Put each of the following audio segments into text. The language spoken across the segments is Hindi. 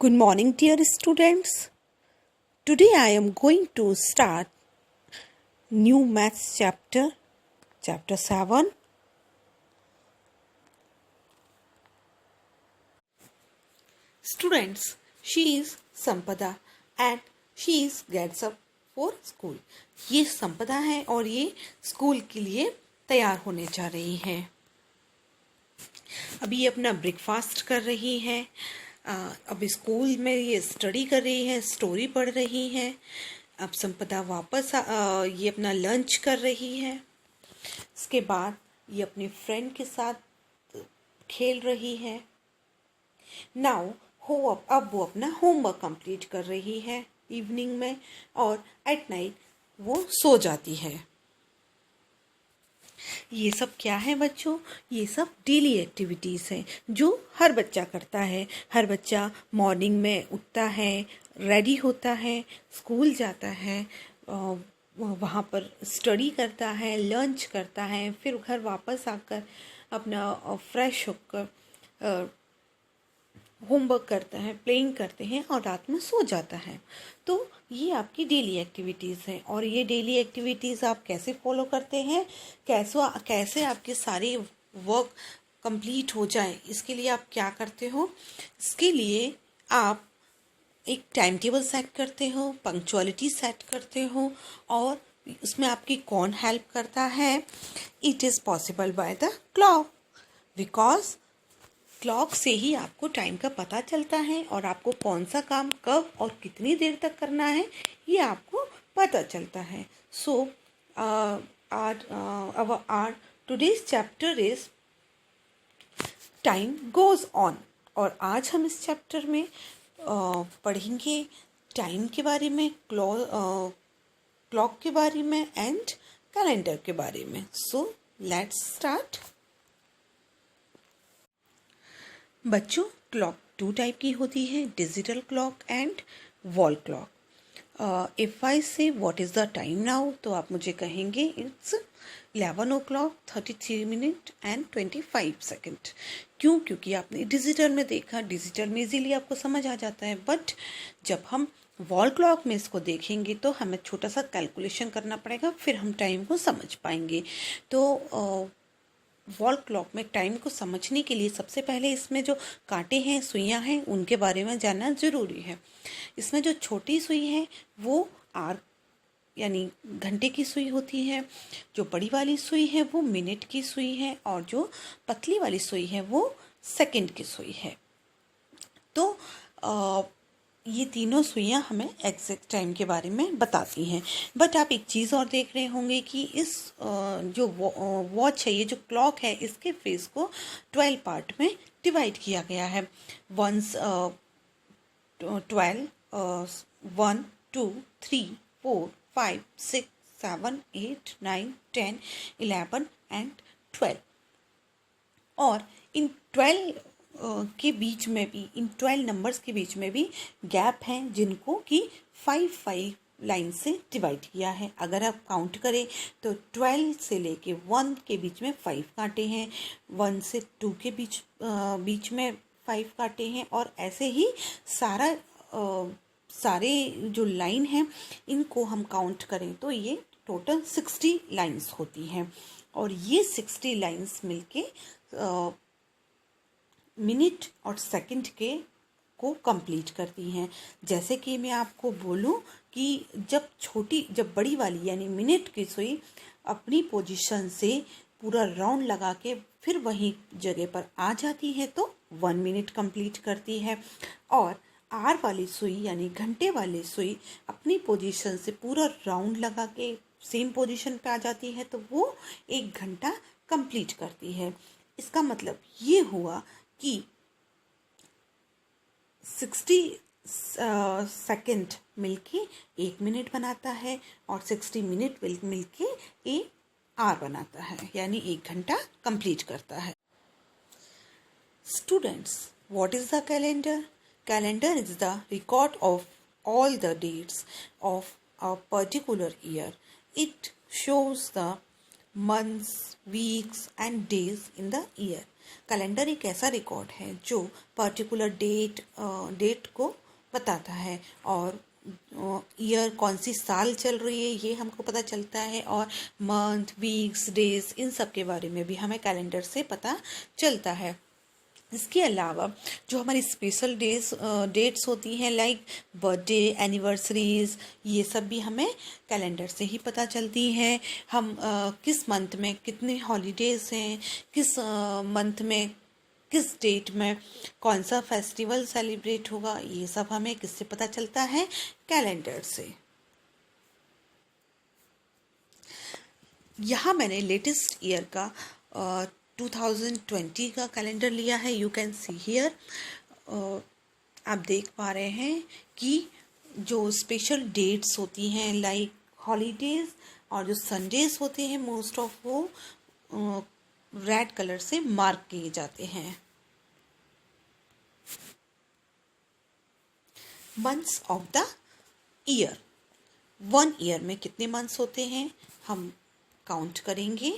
Good morning, dear students. Today I am going to start new maths chapter 7. Students, she is Sampada and she is gets up for school. ये संपदा है और ये स्कूल के लिए तैयार होने जा रही है। अभी ये अपना ब्रेकफास्ट कर रही है। अब स्कूल में ये स्टडी कर रही है, स्टोरी पढ़ रही है। अब संपदा वापस ये अपना लंच कर रही है। इसके बाद ये अपने फ्रेंड के साथ खेल रही है। नाउ अब वो अपना होमवर्क कंप्लीट कर रही है इवनिंग में, और एट नाइट वो सो जाती है। ये सब क्या है बच्चों? ये सब डेली एक्टिविटीज़ हैं जो हर बच्चा करता है। हर बच्चा मॉर्निंग में उठता है, रेडी होता है, स्कूल जाता है, वहाँ पर स्टडी करता है, लंच करता है, फिर घर वापस आकर अपना फ्रेश होकर होमवर्क करता है, प्लेइंग करते हैं और रात में सो जाता है। तो ये आपकी डेली एक्टिविटीज़ हैं। और ये डेली एक्टिविटीज़ आप कैसे फॉलो करते हैं, कैसे आपके सारे वर्क कंप्लीट हो जाए, इसके लिए आप क्या करते हो? इसके लिए आप एक टाइम टेबल सेट करते हो, पंक्चुअलिटी सेट करते हो, और उसमें आपकी कौन हेल्प करता है? It is possible by the clock, because clock से ही आपको टाइम का पता चलता है और आपको कौन सा काम कब और कितनी देर तक करना है ये आपको पता चलता है। So our today's chapter is time goes on, और आज हम इस चैप्टर में पढ़ेंगे टाइम के बारे में, क्लॉक के बारे में एंड कैलेंडर के बारे में। So let's start. बच्चों, क्लॉक 2 टाइप की होती है, digital clock and wall clock. If I say what is the time now, तो आप मुझे कहेंगे इट्स 11:33 एंड 25 सेकेंड। क्यों? क्योंकि आपने डिजिटल में देखा, डिजिटल में इजीली आपको समझ आ जाता है। बट जब हम वॉल क्लॉक में इसको देखेंगे तो हमें छोटा सा कैलकुलेशन करना पड़ेगा, फिर हम टाइम को समझ पाएंगे। तो वॉल क्लॉक में टाइम को समझने के लिए सबसे पहले इसमें जो कांटे हैं, सुइयां हैं, उनके बारे में जानना ज़रूरी है। इसमें जो छोटी सुई है वो आर यानी घंटे की सुई होती है, जो बड़ी वाली सुई है वो मिनट की सुई है, और जो पतली वाली सुई है वो सेकंड की सुई है। तो ये तीनों सुइयां हमें एग्जैक्ट टाइम के बारे में बताती हैं। बट आप एक चीज़ और देख रहे होंगे कि इस जो वॉच है, ये जो क्लॉक है, इसके फेस को 12 पार्ट में डिवाइड किया गया है। 12 1 2 3 4 5 6 7 8 9 10 11 एंड 12। और इन 12 के बीच में भी, इन 12 नंबर्स के बीच में भी गैप हैं, जिनको कि 5 लाइन से डिवाइड किया है। अगर आप काउंट करें तो 12 से लेके 1 के बीच में 5 कांटे हैं, 1 से 2 के बीच में 5 कांटे हैं, और ऐसे ही सारे जो लाइन हैं इनको हम काउंट करें तो ये टोटल 60 लाइंस होती हैं। और ये 60 लाइंस मिलके मिनट और सेकंड को कंप्लीट करती हैं। जैसे कि मैं आपको बोलूं कि जब बड़ी वाली यानी मिनट की सुई अपनी पोजीशन से पूरा राउंड लगा के फिर वही जगह पर आ जाती है तो 1 मिनट कंप्लीट करती है। और आर वाली सुई यानी घंटे वाली सुई अपनी पोजीशन से पूरा राउंड लगा के सेम पोजीशन पे आ जाती है तो वो 1 घंटा कंप्लीट करती है। इसका मतलब ये हुआ कि 60 सेकंड मिलके 1 मिनट बनाता है, और 60 मिनट मिलके 1 आवर बनाता है, यानी 1 घंटा कंप्लीट करता है। Students, what is the calendar? Calendar is the record of all the dates of a particular year. It shows the months, weeks and days in the year. Calendar एक ऐसा रिकॉर्ड है जो पर्टिकुलर डेट को बताता है, और ईयर कौन सी साल चल रही है ये हमको पता चलता है, और मंथ, वीक्स, डेज, इन सब के बारे में भी हमें कैलेंडर से पता चलता है। इसके अलावा जो हमारी स्पेशल डेट्स होती हैं, लाइक बर्थडे, एनिवर्सरीज, ये सब भी हमें कैलेंडर से ही पता चलती हैं। हम किस मंथ में कितने हॉलीडेज हैं, किस मंथ में किस डेट में कौन सा फेस्टिवल सेलिब्रेट होगा, ये सब हमें किससे पता चलता है? कैलेंडर से। यहाँ मैंने लेटेस्ट ईयर का 2020 का कैलेंडर लिया है। यू कैन सी हियर, आप देख पा रहे हैं कि जो स्पेशल डेट्स होती हैं लाइक हॉलीडेज और जो संडेज होते हैं, मोस्ट ऑफ वो रेड कलर से मार्क किए जाते हैं। Months of the year, 1 year में कितने मंथ्स होते हैं हम काउंट करेंगे।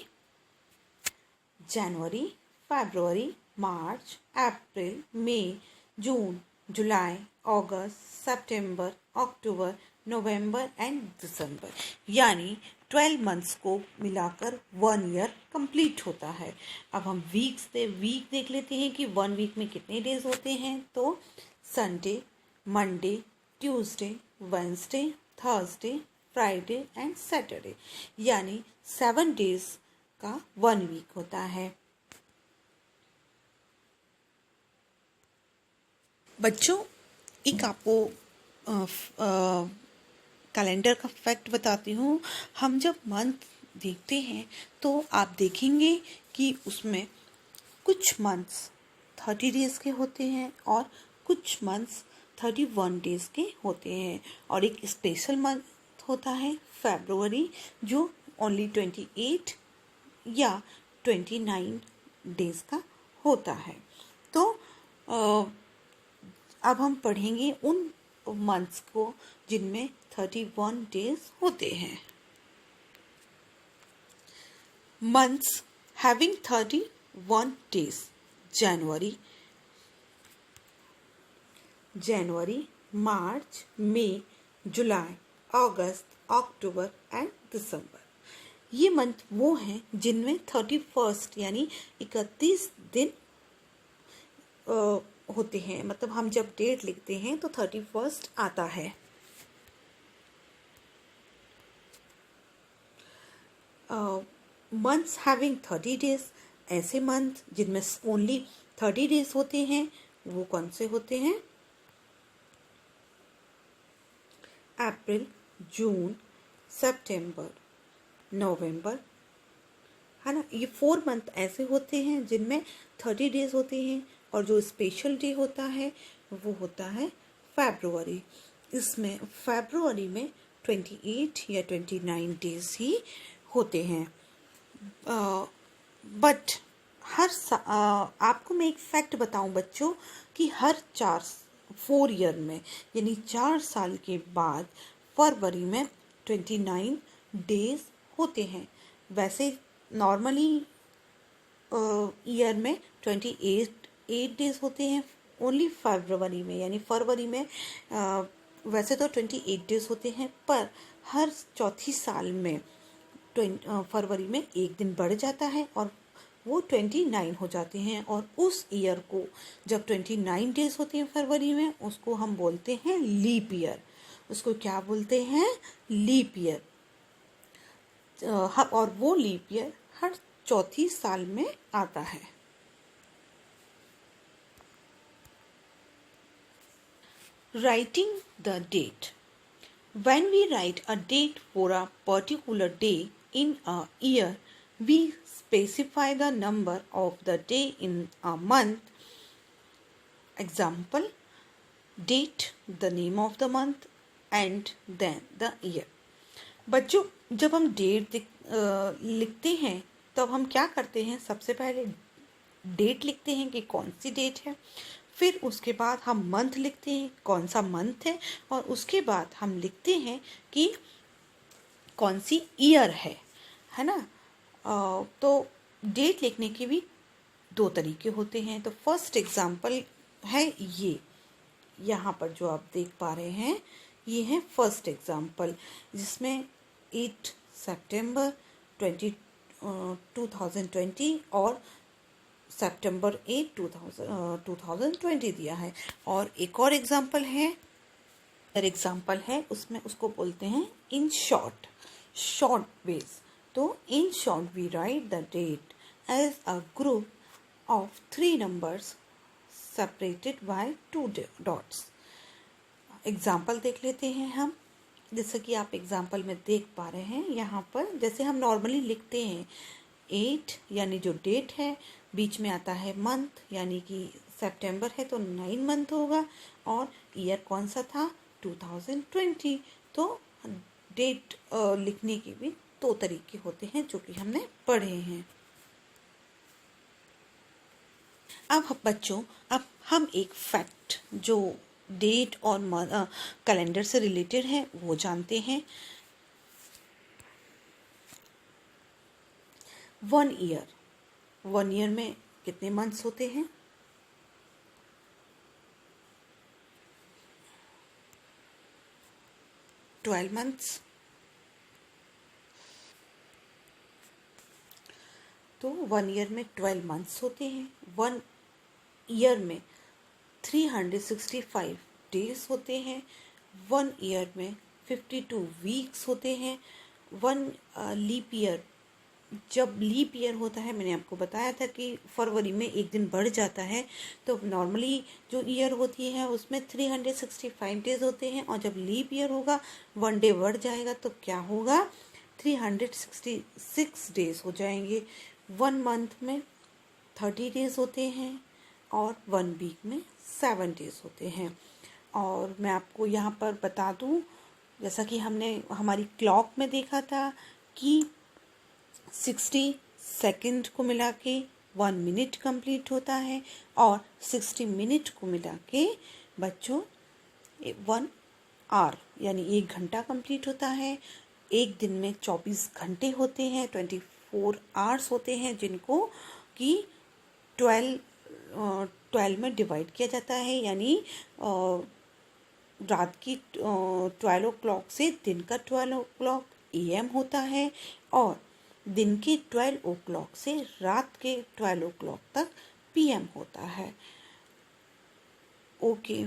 जनवरी, फरवरी, मार्च, अप्रैल, मई, जून, जुलाई, अगस्त, सितंबर, अक्टूबर, नवंबर एंड दिसंबर, यानी 12 मंथ्स को मिलाकर 1 ईयर कंप्लीट होता है। अब हम वीक देख लेते हैं कि 1 वीक में कितने डेज होते हैं। तो Sunday, Monday, Tuesday, Wednesday, Thursday, Friday and Saturday, यानी 7 डेज का 1 वीक होता है। बच्चों, एक आपको कैलेंडर का फैक्ट बताती हूँ। हम जब मंथ देखते हैं तो आप देखेंगे कि उसमें कुछ मंथ्स 30 डेज के होते हैं और कुछ मंथ्स 31 डेज के होते हैं, और एक स्पेशल मंथ होता है फरवरी, जो ओनली 28 या 29 डेज का होता है। तो अब हम पढ़ेंगे उन मंथ्स को जिनमें 31 डेज होते हैं। Months having 31 days: January, March, May, July, August, October and December. ये मंथ वो हैं जिनमें 31 यानी 31 दिन होते हैं। मतलब हम जब डेट लिखते हैं तो 31 आता है। मंथ्स हैविंग 30 डेज, ऐसे मंथ जिनमें ओनली 30 डेज होते हैं, वो कौन से होते हैं? अप्रैल, जून, सितंबर, नवंबर, है ना। ये 4 मंथ ऐसे होते हैं जिनमें 30 डेज होते हैं, और जो स्पेशल डे होता है वो होता है फरवरी। इसमें फरवरी में 28 या 29 डेज ही होते हैं। बट आपको मैं एक फैक्ट बताऊं बच्चों कि हर 4 ईयर में, यानी 4 साल के बाद फरवरी में 29 डेज होते हैं। वैसे नॉर्मली ईयर में 28 डेज होते हैं ओनली फरवरी में, यानी फरवरी में वैसे तो 28 डेज होते हैं, पर हर चौथी साल में फरवरी में एक दिन बढ़ जाता है और वो 29 हो जाते हैं। और उस ईयर को जब 29 डेज होते हैं फरवरी में, उसको हम बोलते हैं लीप ईयर। उसको क्या बोलते हैं? Leap year. और वो लीप ईयर हर चौथी साल में आता है। Writing the date. When we write a date for a particular day in a year, we specify the number of the day in a month. Example, date, the name of the month, and then the year. बच्चों, जब हम डेट लिखते हैं तब हम क्या करते हैं? सबसे पहले डेट लिखते हैं कि कौन सी डेट है, फिर उसके बाद हम मंथ लिखते हैं कौन सा मंथ है, और उसके बाद हम लिखते हैं कि कौन सी ईयर है ना। तो डेट लिखने के भी दो तरीके होते हैं। तो फर्स्ट एग्जाम्पल है ये, यहाँ पर जो आप देख पा रहे हैं ये है फर्स्ट एग्जाम्पल, जिसमें 8 सितंबर 2020 और सितंबर 8 2020 दिया है। और एक और एग्जाम्पल है उसमें उसको बोलते हैं इन शॉर्ट वेज। तो in short we write the date as a group of 3 numbers separated by 2 dots. Example देख लेते हैं हम। जैसे कि आप एग्जाम्पल में देख पा रहे हैं यहाँ पर, जैसे हम नॉर्मली लिखते हैं 8 यानी जो डेट है, बीच में आता है मंथ यानी कि सितंबर है तो 9 मंथ होगा, और ईयर कौन सा था 2020। तो डेट लिखने के भी दो तरीके होते हैं जो कि हमने पढ़े हैं। अब बच्चों, अब हम एक फैक्ट जो डेट और कैलेंडर से रिलेटेड है वो जानते हैं। 1 ईयर में कितने मंथ्स होते हैं? 12 मंथ्स। तो 1 ईयर में 12 मंथ्स होते हैं। 1 ईयर में 365 डेज होते हैं। 1 ईयर में 52 वीक्स होते हैं। 1 लीप ईयर, जब लीप ईयर होता है, मैंने आपको बताया था कि फरवरी में एक दिन बढ़ जाता है, तो नॉर्मली जो ईयर होती है उसमें 365 डेज होते हैं, और जब लीप ईयर होगा 1 डे बढ़ जाएगा तो क्या होगा 366 डेज हो जाएंगे। 1 मंथ में 30 डेज होते हैं और 1 वीक में 7 डेज होते हैं। और मैं आपको यहाँ पर बता दूँ, जैसा कि हमने हमारी क्लॉक में देखा था कि 60 सेकंड को मिला के 1 मिनट कंप्लीट होता है, और 60 मिनट को मिला के बच्चों 1 आवर यानी 1 घंटा कंप्लीट होता है। एक दिन में 24 घंटे होते हैं, 24 आवर्स होते हैं, जिनको कि 12 में डिवाइड किया जाता है, यानी रात की 12 o'clock से दिन का 12 o'clock AM होता है, और दिन के 12 o'clock से रात के 12 o'clock तक PM होता है। ओके।